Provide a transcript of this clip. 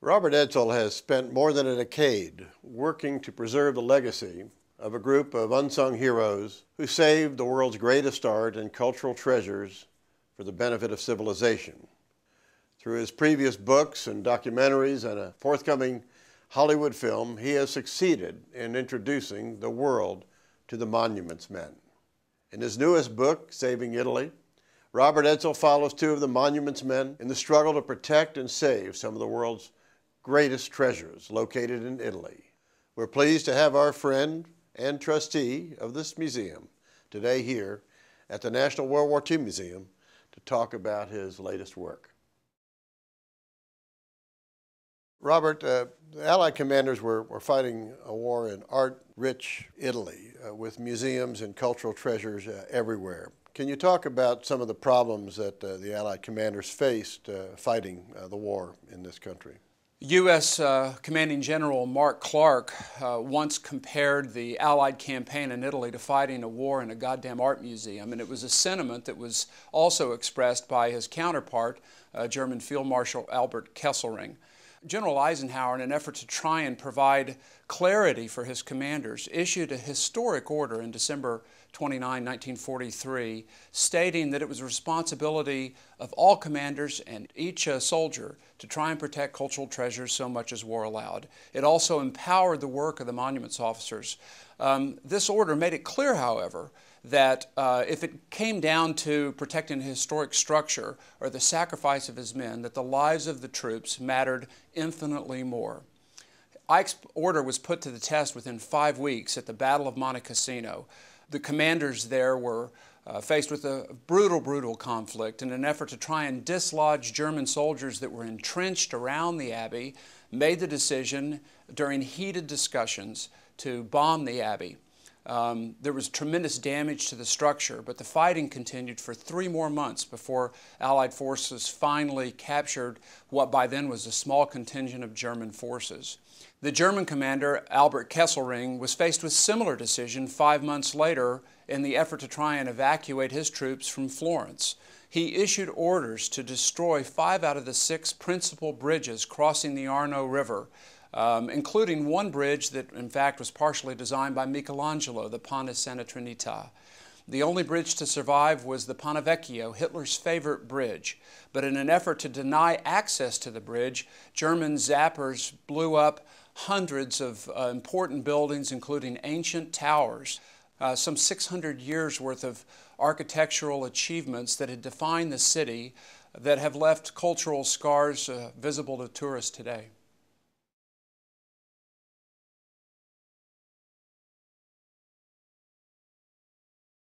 Robert Edsel has spent more than a decade working to preserve the legacy of a group of unsung heroes who saved the world's greatest art and cultural treasures for the benefit of civilization. Through his previous books and documentaries and a forthcoming Hollywood film, he has succeeded in introducing the world to the Monuments Men. In his newest book, Saving Italy, Robert Edsel follows two of the Monuments Men in the struggle to protect and save some of the world's greatest treasures located in Italy. We're pleased to have our friend and trustee of this museum today here at the National World War II Museum to talk about his latest work. Robert, the Allied commanders were fighting a war in art-rich Italy with museums and cultural treasures everywhere. Can you talk about some of the problems that the Allied commanders faced fighting the war in this country? U.S. Commanding General Mark Clark once compared the Allied campaign in Italy to fighting a war in a goddamn art museum, and it was a sentiment that was also expressed by his counterpart, German Field Marshal Albert Kesselring. General Eisenhower, in an effort to try and provide clarity for his commanders, issued a historic order in December 29, 1943, stating that it was the responsibility of all commanders and each soldier to try and protect cultural treasures so much as war allowed. It also empowered the work of the monuments officers. This order made it clear, however, that if it came down to protecting a historic structure or the sacrifice of his men, that the lives of the troops mattered infinitely more. Ike's order was put to the test within 5 weeks at the Battle of Monte Cassino. The commanders there were faced with a brutal conflict in an effort to try and dislodge German soldiers that were entrenched around the abbey, made the decision during heated discussions to bomb the abbey. There was tremendous damage to the structure, but the fighting continued for 3 more months before Allied forces finally captured what by then was a small contingent of German forces. The German commander, Albert Kesselring, was faced with a similar decision 5 months later in the effort to try and evacuate his troops from Florence. He issued orders to destroy 5 out of the 6 principal bridges crossing the Arno River, including one bridge that, in fact, was partially designed by Michelangelo, the Ponte Santa Trinita. The only bridge to survive was the Ponte Vecchio, Hitler's favorite bridge. But in an effort to deny access to the bridge, German zappers blew up hundreds of important buildings, including ancient towers, some 600 years worth of architectural achievements that had defined the city that have left cultural scars visible to tourists today.